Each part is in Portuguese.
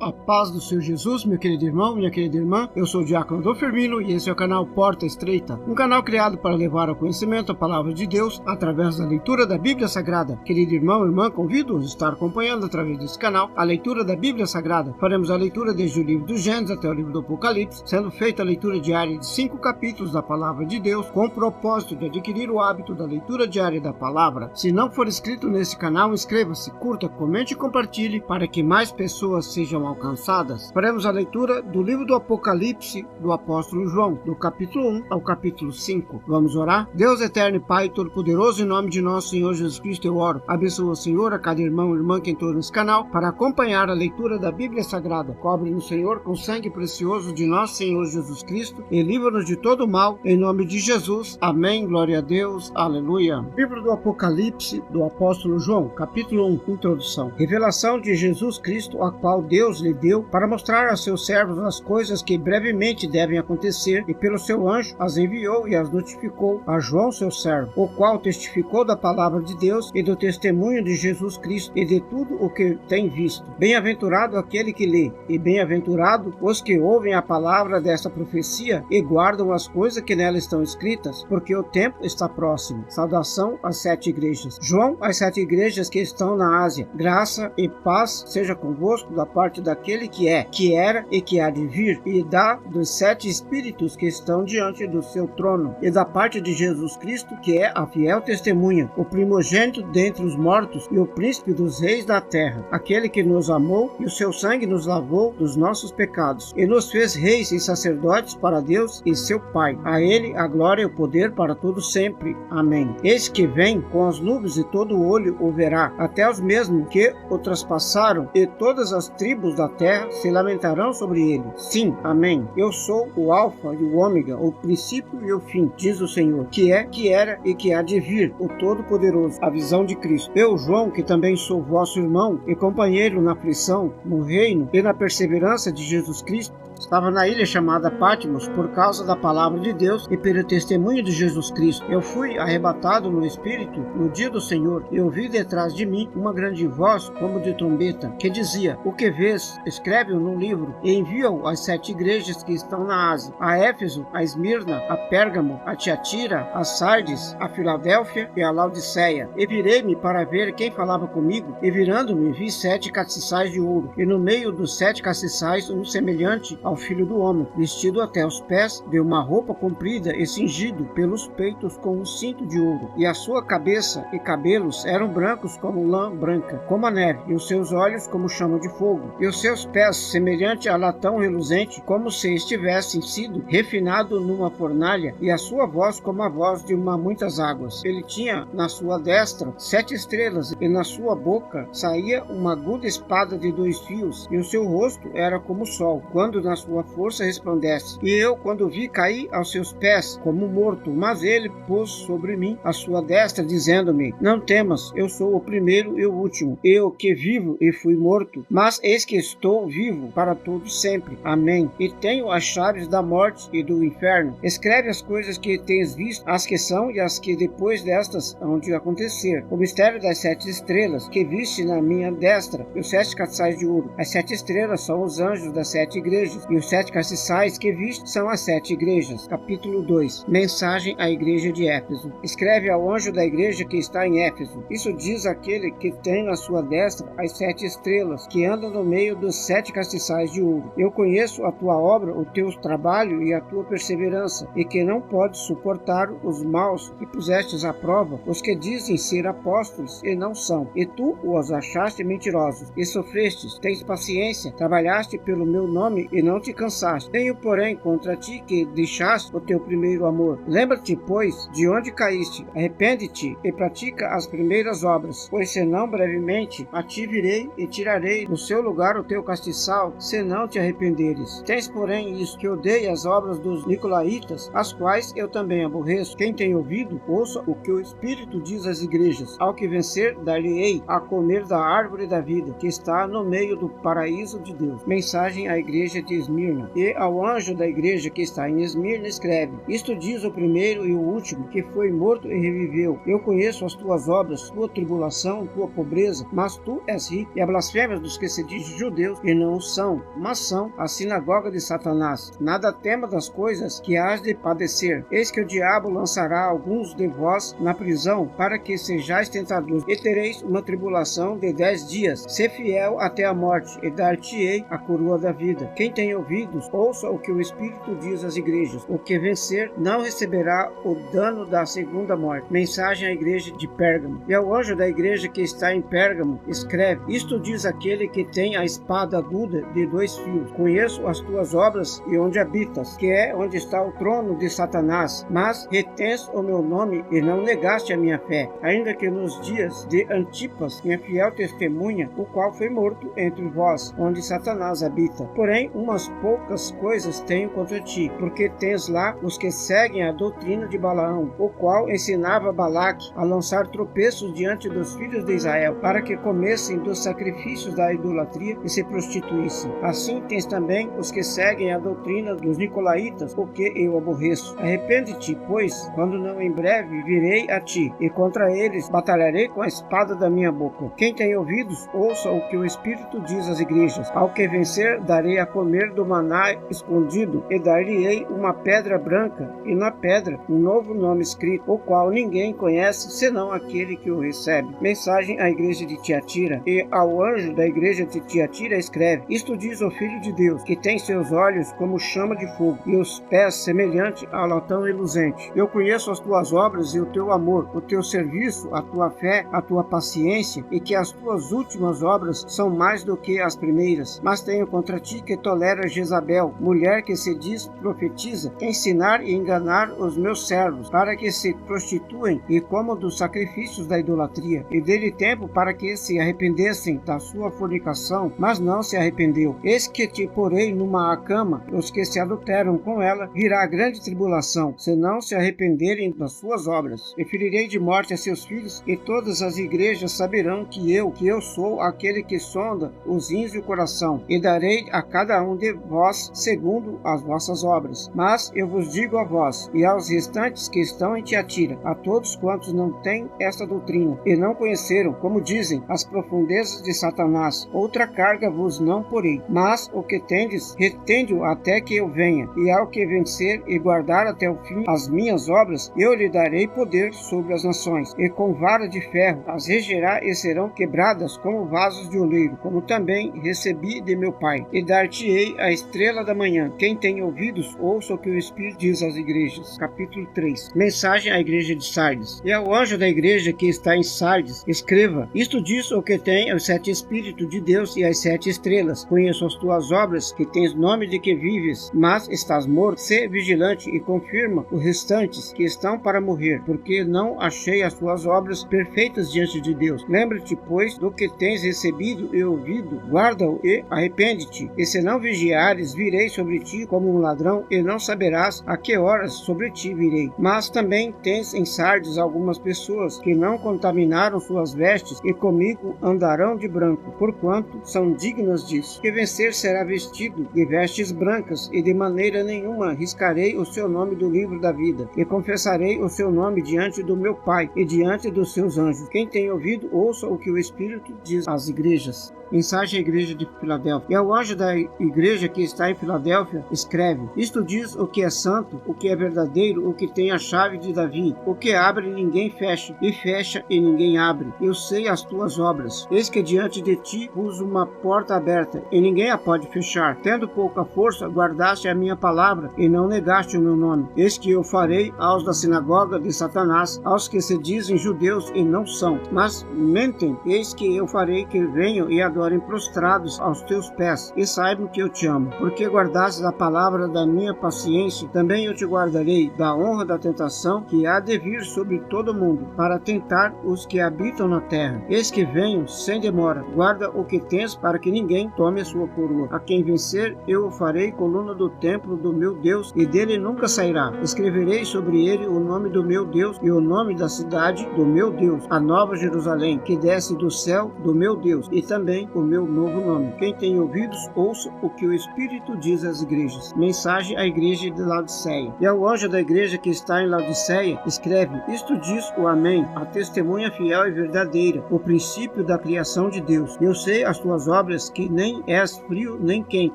A paz do Senhor Jesus, meu querido irmão, minha querida irmã. Eu sou o Diácono Adolfo Firmino e esse é o canal Porta Estreita, um canal criado para levar ao conhecimento a palavra de Deus através da leitura da Bíblia Sagrada. Querido irmão, irmã, convido-os a estar acompanhando através desse canal a leitura da Bíblia Sagrada. Faremos a leitura desde o livro do Gênesis até o livro do Apocalipse, sendo feita a leitura diária de 5 capítulos da palavra de Deus, com o propósito de adquirir o hábito da leitura diária da palavra. Se não for inscrito nesse canal, inscreva-se, curta, comente e compartilhe para que mais pessoas sejam alcançadas. Faremos a leitura do livro do Apocalipse do apóstolo João, do capítulo 1 ao capítulo 5. Vamos orar? Deus eterno e Pai todo-poderoso, em nome de nosso Senhor Jesus Cristo eu oro. Abençoa, Senhor, a cada irmão e irmã que entrou nesse canal para acompanhar a leitura da Bíblia Sagrada. Cobre-nos, Senhor, com o sangue precioso de nosso Senhor Jesus Cristo e livra-nos de todo mal, em nome de Jesus. Amém. Glória a Deus. Aleluia. Livro do Apocalipse do apóstolo João, capítulo 1, introdução. Revelação de Jesus Cristo, a qual Deus lhe deu para mostrar a seus servos as coisas que brevemente devem acontecer, e pelo seu anjo as enviou e as notificou a João seu servo, o qual testificou da palavra de Deus e do testemunho de Jesus Cristo e de tudo o que tem visto. Bem-aventurado aquele que lê, e bem-aventurado os que ouvem a palavra desta profecia e guardam as coisas que nela estão escritas, porque o tempo está próximo. Saudação às 7 igrejas. João, às 7 igrejas que estão na Ásia. Graça e paz seja convosco da parte daquele que é, que era e que há de vir, e da dos 7 espíritos que estão diante do seu trono, e da parte de Jesus Cristo, que é a fiel testemunha, o primogênito dentre os mortos e o príncipe dos reis da terra, aquele que nos amou e o seu sangue nos lavou dos nossos pecados, e nos fez reis e sacerdotes para Deus e seu Pai. A ele a glória e o poder para todos sempre. Amém. Eis que vem com as nuvens e todo olho o verá, até os mesmos que o traspassaram, e todas as tribos da terra se lamentarão sobre ele. Sim, amém. Eu sou o Alfa e o Ômega, o princípio e o fim, diz o Senhor, que é, que era e que há de vir, o Todo-Poderoso. A visão de Cristo. Eu, João, que também sou vosso irmão e companheiro na aflição, no reino e na perseverança de Jesus Cristo, estava na ilha chamada Patmos por causa da palavra de Deus e pelo testemunho de Jesus Cristo. Eu fui arrebatado no Espírito no dia do Senhor e ouvi detrás de mim uma grande voz como de trombeta, que dizia: o que vês, escreve-o num livro e envia-o às 7 igrejas que estão na Ásia, a Éfeso, a Esmirna, a Pérgamo, a Tiatira, a Sardes, a Filadélfia e a Laodiceia. E virei-me para ver quem falava comigo, e virando-me vi 7 castiçais de ouro, e no meio dos 7 castiçais um semelhante ao Filho do Homem, vestido até os pés de uma roupa comprida e cingido pelos peitos com um cinto de ouro, e a sua cabeça e cabelos eram brancos como lã branca, como a neve, e os seus olhos como chama de fogo, e os seus pés semelhante a latão reluzente, como se estivessem sido refinado numa fornalha, e a sua voz como a voz de muitas águas. Ele tinha na sua destra 7 estrelas, e na sua boca saía uma aguda espada de 2 fios, e o seu rosto era como o sol, quando na sua força resplandece. E eu, quando vi, caí aos seus pés como morto, mas ele pôs sobre mim a sua destra, dizendo-me: não temas, eu sou o primeiro e o último, eu que vivo e fui morto, mas eis que estou vivo para todos sempre. Amém. E tenho as chaves da morte e do inferno. Escreve as coisas que tens visto, as que são e as que depois destas hão de acontecer. O mistério das 7 estrelas que viste na minha destra, e os 7 castiçais de ouro. As 7 estrelas são os anjos das 7 igrejas, e os 7 castiçais que viste são as 7 igrejas. Capítulo 2. Mensagem à igreja de Éfeso. Escreve ao anjo da igreja que está em Éfeso: isso diz aquele que tem na sua destra as 7 estrelas, que anda no meio dos 7 castiçais de ouro. Eu conheço a tua obra, o teu trabalho e a tua perseverança, e que não podes suportar os maus que pusestes à prova, os que dizem ser apóstolos e não são, e tu os achaste mentirosos, e sofrestes, tens paciência, trabalhaste pelo meu nome e não te cansaste. Tenho, porém, contra ti que deixaste o teu primeiro amor. Lembra-te, pois, de onde caíste, arrepende-te e pratica as primeiras obras, pois senão brevemente a ti virei e tirarei do seu lugar o teu castiçal, se não te arrependeres. Tens, porém, isso, que odeia as obras dos nicolaítas, as quais eu também aborreço. Quem tem ouvido, ouça o que o Espírito diz às igrejas. Ao que vencer, dar-lhe-ei a comer da árvore da vida, que está no meio do paraíso de Deus. Mensagem à igreja de Esmirna. E ao anjo da igreja que está em Esmirna escreve: Isto diz o primeiro e o último, que foi morto e reviveu. Eu conheço as tuas obras, tua tribulação, tua pobreza, mas tu és rico, e a blasfêmia dos que se dizem judeus, e não são, mas são a sinagoga de Satanás. Nada tema das coisas que hás de padecer. Eis que o diabo lançará alguns de vós na prisão, para que sejais tentadores, e tereis uma tribulação de 10 dias. Sê fiel até a morte, e dar-te-ei a coroa da vida. Quem tem ouvidos, ouça o que o Espírito diz às igrejas. O que vencer não receberá o dano da segunda morte. Mensagem à igreja de Pérgamo. E ao anjo da igreja que está em Pérgamo escreve: Isto diz aquele que tem a espada aguda de 2 fios. Conheço as tuas obras e onde habitas, que é onde está o trono de Satanás, mas retens o meu nome e não negaste a minha fé, ainda que nos dias de Antipas, minha fiel testemunha, o qual foi morto entre vós, onde Satanás habita. Porém, umas poucas coisas tenho contra ti, porque tens lá os que seguem a doutrina de Balaão, o qual ensinava Balaque a lançar tropeços diante dos filhos de Israel, para que comessem dos sacrifícios da idolatria e se prostituíssem. Assim tens também os que seguem a doutrina dos nicolaítas, o que eu aborreço. Arrepende-te, pois, quando não em breve virei a ti, e contra eles batalharei com a espada da minha boca. Quem tem ouvidos, ouça o que o Espírito diz às igrejas. Ao que vencer, darei a comer do maná escondido, e dar-lhe-ei uma pedra branca, e na pedra um novo nome escrito, o qual ninguém conhece, senão aquele que o recebe. Mensagem à igreja de Tiatira. E ao anjo da igreja de Tiatira escreve: Isto diz o Filho de Deus, que tem seus olhos como chama de fogo, e os pés semelhante ao latão reluzente. Eu conheço as tuas obras e o teu amor, o teu serviço, a tua fé, a tua paciência, e que as tuas últimas obras são mais do que as primeiras. Mas tenho contra ti que toleras Jezabel, mulher que se diz profetiza, ensinar e enganar os meus servos, para que se prostituem e comam dos sacrifícios da idolatria, e dê-lhe tempo para que se arrependessem da sua fornicação, mas não se arrependeu. Eis que te porei numa cama, os que se adulteram com ela, virá grande tribulação, se não se arrependerem das suas obras. E ferirei de morte a seus filhos, e todas as igrejas saberão que eu sou aquele que sonda os rins e o coração, e darei a cada um de vós segundo as vossas obras. Mas eu vos digo a vós, e aos restantes que estão em Tiatira, a todos quantos não têm esta doutrina, e não conheceram, como dizem, as profundezas de Satanás, outra carga vos não porei. Mas o que tendes, retende-o até que eu venha, e ao que vencer e guardar até o fim as minhas obras, eu lhe darei poder sobre as nações, e com vara de ferro as regerá e serão quebradas como vasos de oleiro, como também recebi de meu Pai, e dar-te-ei a estrela da manhã. Quem tem ouvidos, ouça o que o Espírito diz às igrejas. Capítulo 3. Mensagem à igreja de Sardes. E ao anjo da igreja que está em Sardes, escreva: Isto diz o que tem os 7 Espíritos de Deus e as 7 estrelas. Conheço as tuas obras, que tens nome de que vives, mas estás morto. Sê vigilante e confirma os restantes que estão para morrer, porque não achei as tuas obras perfeitas diante de Deus. Lembra-te, pois, do que tens recebido e ouvido, guarda-o e arrepende-te. E se não vigiares, virei sobre ti como um ladrão, e não saberás a que horas sobre ti virei. Mas também tens em Sardes algumas pessoas que não contaminaram suas vestes, e comigo andarão de branco, porquanto são dignas disso. Que vencer será vestido de vestes brancas, e de maneira nenhuma riscarei o seu nome do livro da vida, e confessarei o seu nome diante do meu Pai e diante dos seus anjos. Quem tem ouvido, ouça o que o Espírito diz às igrejas. Mensagem à igreja de Filadélfia. E ao anjo da igreja que está em Filadélfia, escreve: Isto diz o que é santo, o que é verdadeiro, o que tem a chave de Davi, o que abre e ninguém fecha, e fecha e ninguém abre. Eu sei as tuas obras. Eis que diante de ti pus uma porta aberta, e ninguém a pode fechar. Tendo pouca força, guardaste a minha palavra, e não negaste o meu nome. Eis que eu farei aos da sinagoga de Satanás, aos que se dizem judeus e não são, mas mentem. Eis que eu farei que venham e adorem prostrados aos teus pés, e saibam que eu te amo. Porque guardastes a palavra da minha paciência, também eu te guardarei da honra da tentação que há de vir sobre todo o mundo, para tentar os que habitam na terra. Eis que venho sem demora. Guarda o que tens, para que ninguém tome a sua coroa. A quem vencer, eu o farei coluna do templo do meu Deus, e dele nunca sairá. Escreverei sobre ele o nome do meu Deus e o nome da cidade do meu Deus, a nova Jerusalém, que desce do céu do meu Deus, e também o meu novo nome. Quem tem ouvidos, ouça o que o o Espírito diz às igrejas. Mensagem à igreja de Laodiceia. E ao anjo da igreja que está em Laodiceia, escreve: Isto diz o Amém, a testemunha fiel e verdadeira, o princípio da criação de Deus. Eu sei as tuas obras, que nem és frio nem quente.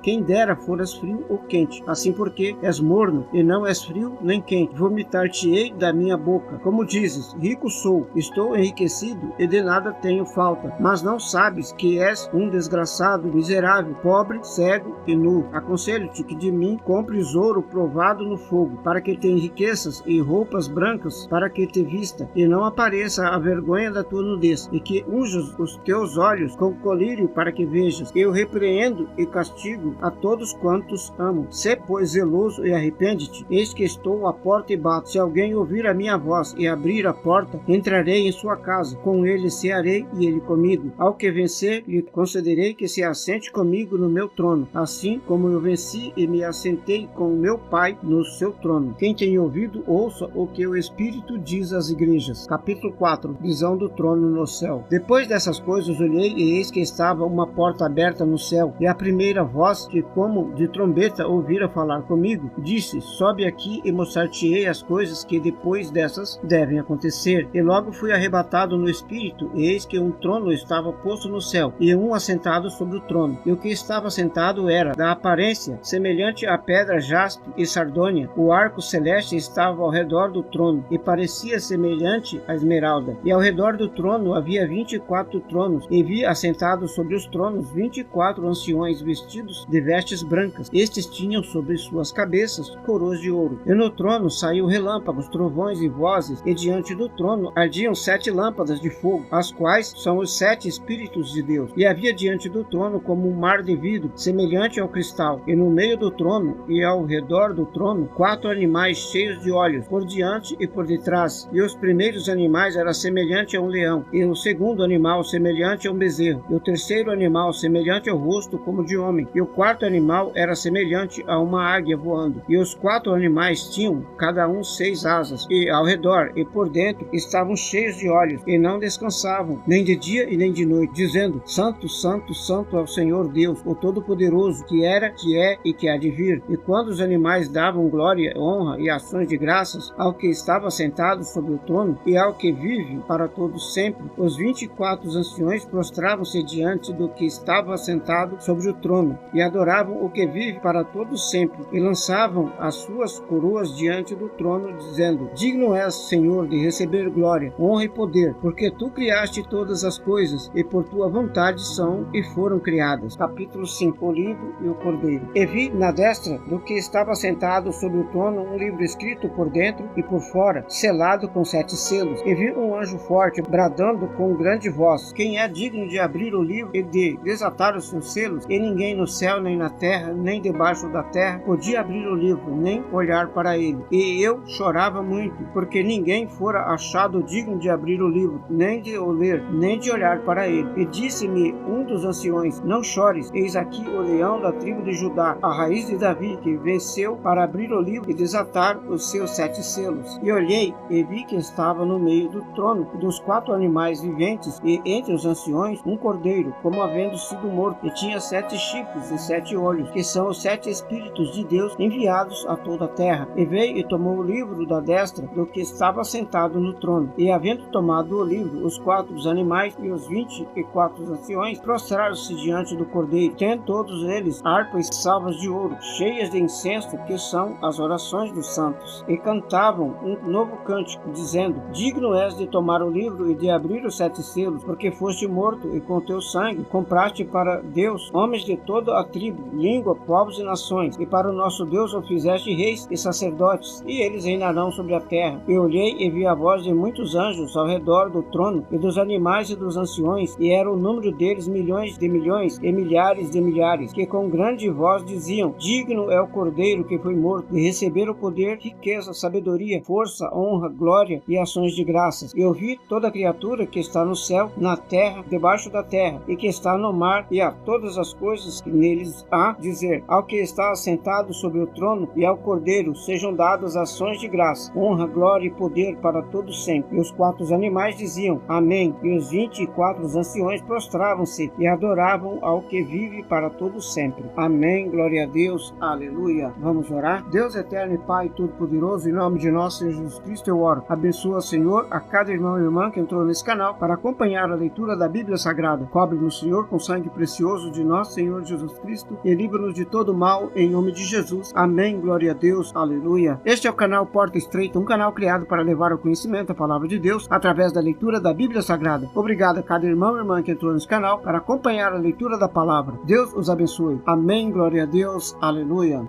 Quem dera foras frio ou quente. Assim porque és morno, e não és frio nem quente. Vomitar-te-ei da minha boca. Como dizes, rico sou, estou enriquecido, e de nada tenho falta. Mas não sabes que és um desgraçado, miserável, pobre, cego e nu. Aconselho-te que de mim compres ouro provado no fogo, para que te enriqueças, e roupas brancas, para que te vista, e não apareça a vergonha da tua nudez, e que unjas os teus olhos com colírio, para que vejas. Eu repreendo e castigo a todos quantos amo. Sê, pois, zeloso e arrepende-te. Eis que estou à porta e bato. Se alguém ouvir a minha voz e abrir a porta, entrarei em sua casa, com ele cearei e ele comigo. Ao que vencer, lhe concederei que se assente comigo no meu trono, assim como eu venci e me assentei com o meu Pai no seu trono. Quem tem ouvido, ouça o que o Espírito diz às igrejas. Capítulo 4. Visão do trono no céu. Depois dessas coisas olhei, e eis que estava uma porta aberta no céu, e a primeira voz, que como de trombeta ouvira falar comigo, disse: Sobe aqui e mostrar-te-ei as coisas que depois dessas devem acontecer. E logo fui arrebatado no Espírito, e eis que um trono estava posto no céu, e um assentado sobre o trono. E o que estava sentado era da aparência semelhante à pedra jaspe e sardônia. O arco celeste estava ao redor do trono, e parecia semelhante à esmeralda. E ao redor do trono havia 24 tronos, e vi assentados sobre os tronos 24 anciões vestidos de vestes brancas. Estes tinham sobre suas cabeças coroas de ouro. E no trono saiu relâmpagos, trovões e vozes, e diante do trono ardiam 7 lâmpadas de fogo, as quais são os 7 Espíritos de Deus. E havia diante do trono como um mar de vidro, semelhante ao cristal, e no meio do trono e ao redor do trono 4 animais cheios de olhos, por diante e por detrás. E os primeiros animais eram semelhantes a um leão, e o segundo animal semelhante a um bezerro, e o terceiro animal semelhante ao rosto como de homem, e o quarto animal era semelhante a uma águia voando. E os 4 animais tinham cada um 6 asas, e ao redor e por dentro estavam cheios de olhos, e não descansavam, nem de dia e nem de noite, dizendo: Santo, Santo, Santo é o Senhor Deus, o Todo-Poderoso, que era, que é e que há de vir. E quando os animais davam glória, honra e ações de graças ao que estava sentado sobre o trono e ao que vive para todos sempre, os 24 anciões prostravam-se diante do que estava sentado sobre o trono, e adoravam o que vive para todos sempre, e lançavam as suas coroas diante do trono, dizendo: Digno és, Senhor, de receber glória, honra e poder, porque tu criaste todas as coisas, e por tua vontade são e foram criadas. Capítulo 5. O livro e o cordeiro. E vi na destra do que estava sentado sobre o trono um livro escrito por dentro e por fora, selado com 7 selos. E vi um anjo forte, bradando com grande voz: Quem é digno de abrir o livro e de desatar os seus selos? E ninguém no céu, nem na terra, nem debaixo da terra podia abrir o livro, nem olhar para ele. E eu chorava muito, porque ninguém fora achado digno de abrir o livro, nem de o ler, nem de olhar para ele. E disse-me um dos anciões: Não chores, eis aqui o leão da tribo de Judá, a raiz de Davi, que venceu para abrir o livro e desatar os seus 7 selos. E olhei, e vi que estava no meio do trono e dos 4 animais viventes, e entre os anciões um cordeiro, como havendo sido morto, e tinha 7 chifres e 7 olhos, que são os 7 Espíritos de Deus enviados a toda a terra. E veio e tomou o livro da destra do que estava sentado no trono. E havendo tomado o livro, os 4 animais e os 24 anciões prostraram-se diante do cordeiro, tendo todos eles harpas e salvas de ouro, cheias de incenso, que são as orações dos santos. E cantavam um novo cântico, dizendo: Digno és de tomar o livro e de abrir os 7 selos, porque foste morto, e com teu sangue compraste para Deus homens de toda a tribo, língua, povos e nações, e para o nosso Deus o fizeste reis e sacerdotes, e eles reinarão sobre a terra. E olhei e vi a voz de muitos anjos ao redor do trono, e dos animais e dos anciões, e era o número deles milhões de milhões e milhares de milhares, que com grande voz diziam: Digno é o cordeiro que foi morto de receber o poder, riqueza, sabedoria, força, honra, glória e ações de graças. E ouvi toda criatura que está no céu, na terra, debaixo da terra, e que está no mar, e a todas as coisas que neles há, dizer: Ao que está assentado sobre o trono e ao cordeiro sejam dadas ações de graça, honra, glória e poder para todos sempre. E os 4 animais diziam: Amém. E os 24 anciões prostravam-se e adoravam ao que vive para todos sempre. sempre. Amém, glória a Deus, aleluia. Vamos orar? Deus eterno e Pai todo-poderoso, em nome de nosso Senhor Jesus Cristo eu oro. Abençoa, Senhor, a cada irmão e irmã que entrou nesse canal para acompanhar a leitura da Bíblia Sagrada. Cobre-nos, Senhor, com sangue precioso de nosso Senhor Jesus Cristo e livra-nos de todo mal, em nome de Jesus. Amém, glória a Deus, aleluia. Este é o canal Porta Estreita, um canal criado para levar ao conhecimento a palavra de Deus através da leitura da Bíblia Sagrada. Obrigado a cada irmão e irmã que entrou nesse canal para acompanhar a leitura da palavra. Deus os abençoe. Amém, glória a Deus, aleluia.